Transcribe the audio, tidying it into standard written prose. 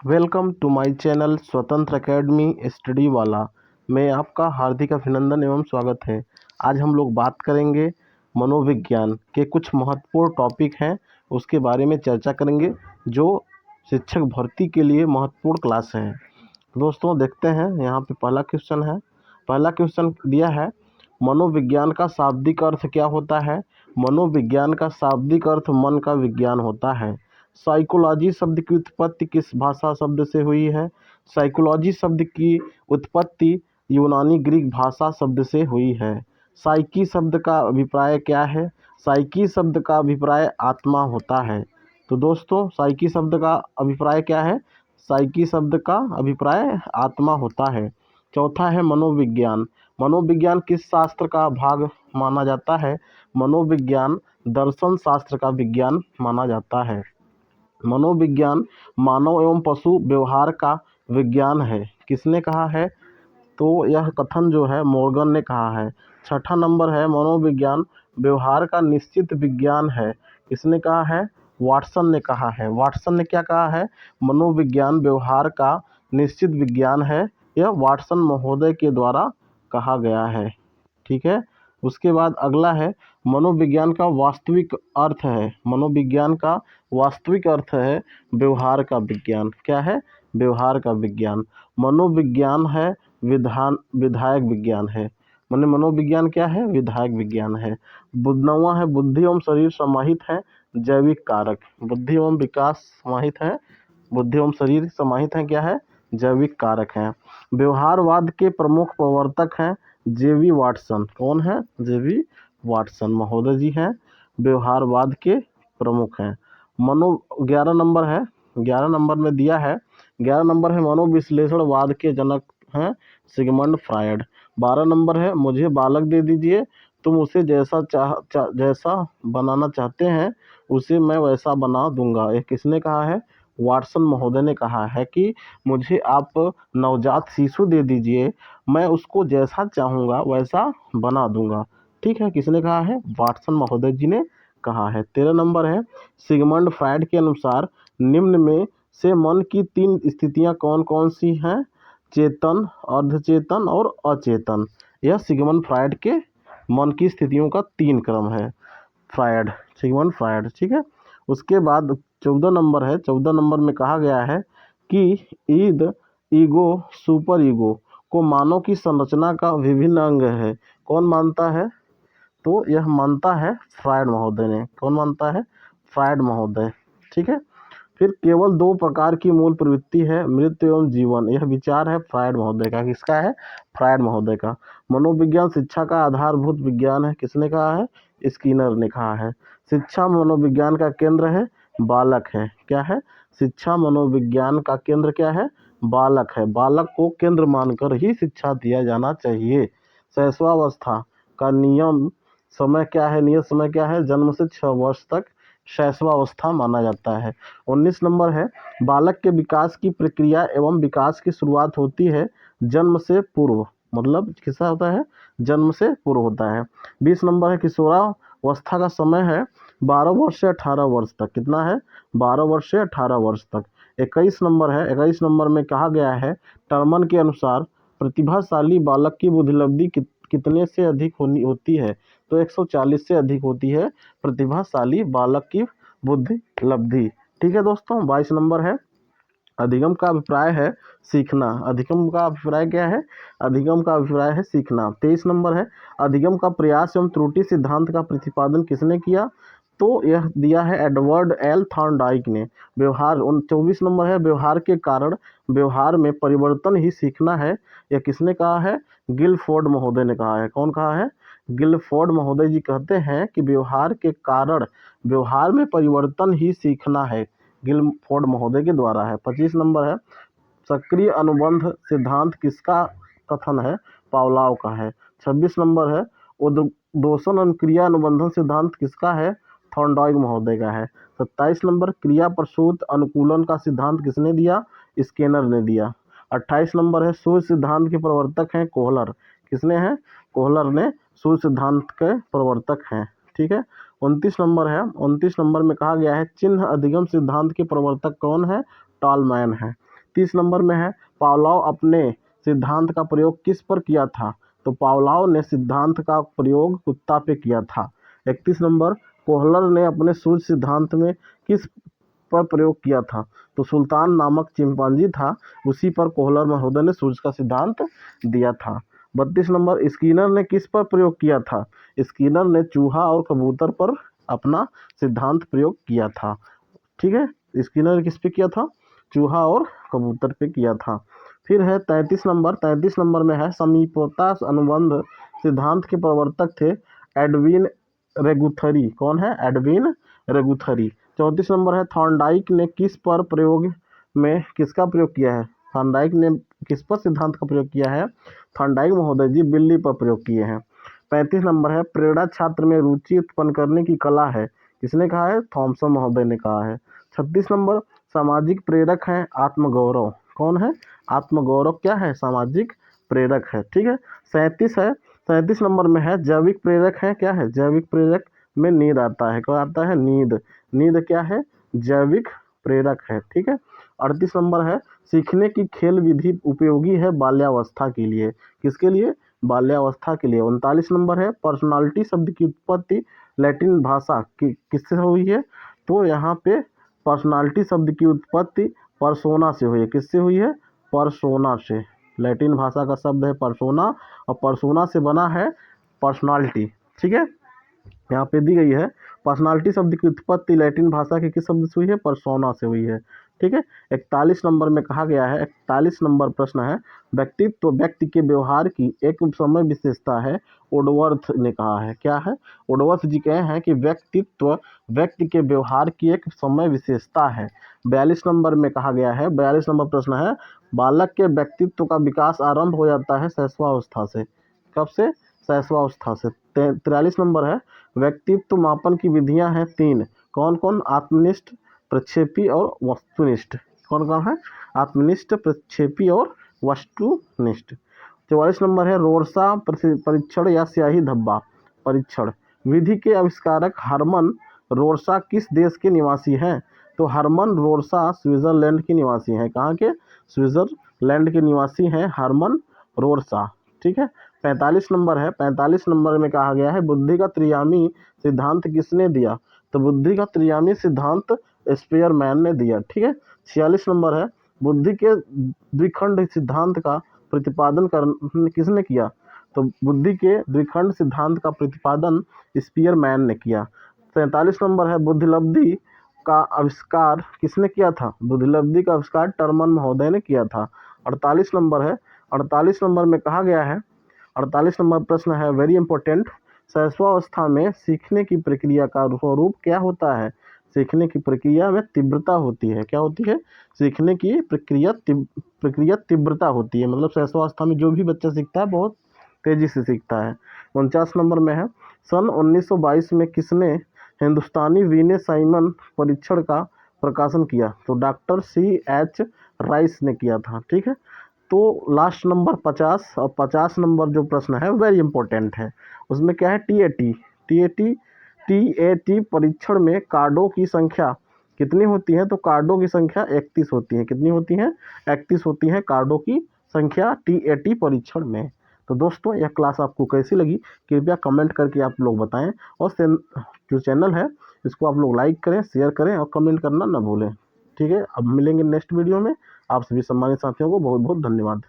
Welcome to my channel स्वतंत्र academy study वाला। मैं आपका हार्दिक अभिनंदन एवं स्वागत है। आज हम लोग बात करेंगे मनोविज्ञान के कुछ महत्वपूर्ण टॉपिक हैं, उसके बारे में चर्चा करेंगे जो शिक्षक भर्ती के लिए महत्वपूर्ण क्लास हैं। दोस्तों देखते हैं, यहाँ पे पहला क्वेश्चन है। पहला क्वेश्चन दिया है, मनोविज्ञान का शाब्दिक अर्थ क्या होता है। मनोविज्ञान का शाब्दिक अर्थ मन का विज्ञान होता है। साइकोलॉजी शब्द की उत्पत्ति किस भाषा शब्द से हुई है। साइकोलॉजी शब्द की उत्पत्ति यूनानी ग्रीक भाषा शब्द से हुई है। साइकी शब्द का अभिप्राय क्या है। साइकी शब्द का अभिप्राय आत्मा होता है। तो दोस्तों साइकी शब्द का अभिप्राय क्या है। साइकी शब्द का अभिप्राय आत्मा होता है। चौथा है मनोविज्ञान। मनोविज्ञान किस शास्त्र का भाग माना जाता है। मनोविज्ञान दर्शन शास्त्र का विज्ञान माना जाता है। मनोविज्ञान मानव एवं पशु व्यवहार का विज्ञान है। किसने कहा है, तो यह कथन जो है मॉर्गन ने कहा है। छठा नंबर है, मनोविज्ञान व्यवहार का निश्चित विज्ञान है। किसने कहा है, वाटसन ने कहा है। वाटसन ने क्या कहा है, मनोविज्ञान व्यवहार का निश्चित विज्ञान है। यह वाटसन महोदय के द्वारा कहा गया है। ठीक है। उसके बाद अगला है, मनोविज्ञान का वास्तविक अर्थ है। मनोविज्ञान का वास्तविक अर्थ है व्यवहार का विज्ञान। क्या है, व्यवहार का विज्ञान। मनोविज्ञान है विधायक विज्ञान है। मनोविज्ञान क्या है, विधायक विज्ञान है। नौवां है, बुद्धि एवं शरीर समाहित है जैविक कारक। बुद्धि एवं विकास समाहित है, बुद्धि एवं शरीर समाहित है, क्या है, जैविक कारक है। व्यवहारवाद के प्रमुख प्रवर्तक हैं जेवी वाटसन। कौन है, जेवी वाटसन महोदय जी हैं, व्यवहारवाद के प्रमुख हैं। 11 नंबर है, 11 नंबर में दिया है, 11 नंबर है, मनोविश्लेषणवाद के जनक हैं सिगमंड फ्रायड। 12 नंबर है, मुझे बालक दे दीजिए, तुम उसे जैसा बनाना चाहते हैं उसे मैं वैसा बना दूंगा। ये किसने कहा है, वाटसन महोदय ने कहा है कि मुझे आप नवजात शिशु दे दीजिए, मैं उसको जैसा चाहूँगा वैसा बना दूंगा। ठीक है, किसने कहा है, वाटसन महोदय जी ने कहा है। 13 नंबर है, सिगमंड फ्रायड के अनुसार निम्न में से मन की 3 स्थितियां कौन कौन सी हैं। चेतन, अर्धचेतन और अचेतन। यह सिगमंड फ्रायड के मन की स्थितियों का 3 क्रम है। Sigmund Freud. ठीक है। उसके बाद 14 नंबर है, 14 नंबर में कहा गया है कि ईद, ईगो, सुपर ईगो को मानव की संरचना का विभिन्न अंग है। कौन मानता है, तो यह मानता है फ्रायड महोदय ने। कौन मानता है, फ्रायड महोदय। ठीक है। फिर केवल 2 प्रकार की मूल प्रवृत्ति है, मृत्यु एवं जीवन। यह विचार है फ्रायड महोदय का। किसका है, फ्रायड महोदय का। मनोविज्ञान शिक्षा का आधारभूत विज्ञान है। किसने कहा है, स्किनर ने कहा है। शिक्षा मनोविज्ञान का केंद्र है, बालक है। क्या है, शिक्षा मनोविज्ञान का केंद्र क्या है, बालक है। बालक को केंद्र मानकर ही शिक्षा दिया जाना चाहिए। शैशवावस्था का नियम समय क्या है, नियत समय क्या है, जन्म से 6 वर्ष तक शैशवावस्था माना जाता है। 19 नंबर है, बालक के विकास की प्रक्रिया एवं विकास की शुरुआत होती है जन्म से पूर्व। मतलब किसका होता है, जन्म से पूर्व होता है। 20 नंबर है, किशोरावस्था का समय है 12 वर्ष से 18 वर्ष तक। कितना है, 12 वर्ष से 18 वर्ष तक। 21 नंबर है, 21 नंबर में कहा गया है, टर्मन के अनुसार प्रतिभाशाली बालक की बुद्धिलब्धि कितने से अधिक होती है, तो 140 से अधिक होती है प्रतिभाशाली बालक की बुद्धि लब्धि। ठीक है दोस्तों। 22 नंबर है, अधिगम का अभिप्राय है सीखना। अधिगम का अभिप्राय क्या है, अधिगम का अभिप्राय है सीखना। 23 नंबर है, अधिगम का प्रयास एवं त्रुटि सिद्धांत का प्रतिपादन किसने किया, तो यह दिया है एडवर्ड एल थॉर्नडाइक ने। व्यवहार 24 नंबर है, व्यवहार के कारण व्यवहार में परिवर्तन ही सीखना है। यह किसने कहा है, गिलफोर्ड महोदय ने कहा है। कौन कहा है, गिलफोर्ड महोदय जी कहते हैं कि व्यवहार के कारण व्यवहार में परिवर्तन ही सीखना है, गिलफोर्ड महोदय के द्वारा है। 25 नंबर है, सक्रिय अनुबंध सिद्धांत किसका कथन है, पावलाव का है। 26 नंबर है, उद्दोषण अनुक्रिया अनुबंधन सिद्धांत किसका है, थॉर्नडाइक महोदय का है। 27 नंबर, क्रिया प्रसूत अनुकूलन का सिद्धांत किसने दिया, स्किनर ने दिया। 28 नंबर है, सूर्य सिद्धांत के प्रवर्तक हैं कोहलर। किसने हैं, कोहलर ने सूर्य सिद्धांत के प्रवर्तक हैं। ठीक है। 29 नंबर है, 29 नंबर में कहा गया है, चिन्ह अधिगम सिद्धांत के प्रवर्तक कौन है, टॉलमैन है। 30 नंबर में है पावलोव अपने सिद्धांत का प्रयोग किस पर किया था? तो पावलोव ने सिद्धांत का प्रयोग कुत्ता पे किया था। 31 नंबर कोहलर ने अपने सूझ सिद्धांत में किस पर प्रयोग किया था? तो सुल्तान नामक चिंपांजी था, उसी पर कोहलर महोदय ने सूझ का सिद्धांत दिया था। 32 नंबर स्किनर ने किस पर प्रयोग किया था? स्किनर ने चूहा और कबूतर पर अपना सिद्धांत प्रयोग किया था। ठीक है, स्किनर ने किस पे किया था? चूहा और कबूतर पे किया था। फिर है 33 नंबर में है समीपता अनुबंध सिद्धांत के प्रवर्तक थे एडविन रेगुथरी। कौन है? एडविन रेगुथरी। 34 नंबर है थॉर्नडाइक ने किस पर प्रयोग में किसका प्रयोग किया है? थॉर्नडाइक ने किस पर सिद्धांत का प्रयोग किया है? थॉर्नडाइक महोदय जी बिल्ली पर प्रयोग किए हैं। 35 नंबर है प्रेरणा छात्र में रुचि उत्पन्न करने की कला है, किसने कहा है? थॉमसन महोदय ने कहा है। 36 नंबर सामाजिक प्रेरक है आत्मगौरव। कौन है? आत्मगौरव क्या है? सामाजिक प्रेरक है। ठीक है। 37 नंबर में है जैविक प्रेरक है, क्या है? जैविक प्रेरक में नींद आता है। क्या आता है? नींद। नींद क्या है? जैविक प्रेरक है। ठीक है। 38 नंबर है सीखने की खेल विधि उपयोगी है बाल्यावस्था के लिए, किसके लिए? बाल्यावस्था के लिए। 39 नंबर है पर्सनालिटी शब्द की उत्पत्ति लैटिन भाषा की किससे हुई है? तो यहाँ पे पर्सनालिटी शब्द की उत्पत्ति परसोना से हुई है। किससे हुई है? परसोना से। लैटिन भाषा का शब्द है परसोना और परसोना से बना है पर्सनालिटी। ठीक है, यहाँ पे दी गई है पर्सनालिटी शब्द की उत्पत्ति लैटिन भाषा के किस शब्द से हुई है? परसोना से हुई है। ठीक है। 41 नंबर में कहा गया है, 41 नंबर प्रश्न है व्यक्तित्व व्यक्ति के व्यवहार की एक समय विशेषता है, वुडवर्थ ने कहा है। क्या है? वुडवर्थ जी कहे हैं कि व्यक्तित्व व्यक्ति के व्यवहार की एक समय विशेषता है। 42 नंबर में कहा गया है, 42 नंबर प्रश्न है बालक के व्यक्तित्व का विकास आरंभ हो जाता है शैशवावस्था से। कब से? शैशवावस्था से। 43 नंबर है व्यक्तित्व मापन की विधियां हैं 3। कौन कौन? आत्मनिष्ठ, प्रक्षेपी और वस्तुनिष्ठ। कौन कौन है? आत्मनिष्ठ, प्रक्षेपी और वस्तुनिष्ठ। 44 नंबर है रोरसा परीक्षण या स्याही धब्बा परीक्षण विधि के आविष्कारक हरमन रोरसा किस देश के निवासी हैं? तो हरमन रोरसा स्विट्जरलैंड के निवासी हैं। कहाँ के? स्विट्जरलैंड के निवासी हैं हरमन रोरसा। ठीक है। 45 नंबर है, 45 नंबर में कहा गया है बुद्धि का त्रियामी सिद्धांत किसने दिया? तो बुद्धि का त्रियामी सिद्धांत स्पेयरमैन ने दिया। ठीक है। 46 नंबर है बुद्धि के द्विखंड सिद्धांत का प्रतिपादन किसने किया? तो बुद्धि के द्विखंड सिद्धांत का प्रतिपादन स्पेयरमैन ने किया। 47 नंबर है बुद्धिलब्धि का आविष्कार किसने किया था? बुद्धिलब्धि का आविष्कार टर्मन महोदय ने किया था। 48 नंबर है, 48 नंबर में कहा गया है, 48 नंबर प्रश्न है वेरी इंपॉर्टेंट, शैशवावस्था में सीखने की प्रक्रिया का स्वरूप क्या होता है? सीखने की प्रक्रिया में तीव्रता होती है। क्या होती है? सीखने की प्रक्रिया तीव्रता होती है। मतलब शैशवावस्था में जो भी बच्चा सीखता है बहुत तेजी से सीखता है। 49 नंबर में है सन 1922 में किसने हिंदुस्तानी वीने साइमन परीक्षण का प्रकाशन किया? तो डॉक्टर C.H. राइस ने किया था। ठीक है। तो लास्ट नंबर 50 और 50 नंबर जो प्रश्न है वेरी इंपॉर्टेंट है। उसमें क्या है? टीएटी परीक्षण में कार्डों की संख्या कितनी होती है? तो कार्डों की संख्या 31 होती है। कितनी होती है? 31 होती है कार्डों की संख्या टीएटी परीक्षण में। तो दोस्तों यह क्लास आपको कैसी लगी कृपया कमेंट करके आप लोग बताएं और जो चैनल है इसको आप लोग लाइक करें, शेयर करें और कमेंट करना ना भूलें। ठीक है। अब मिलेंगे नेक्स्ट वीडियो में। आप सभी सम्मानित साथियों को बहुत बहुत धन्यवाद।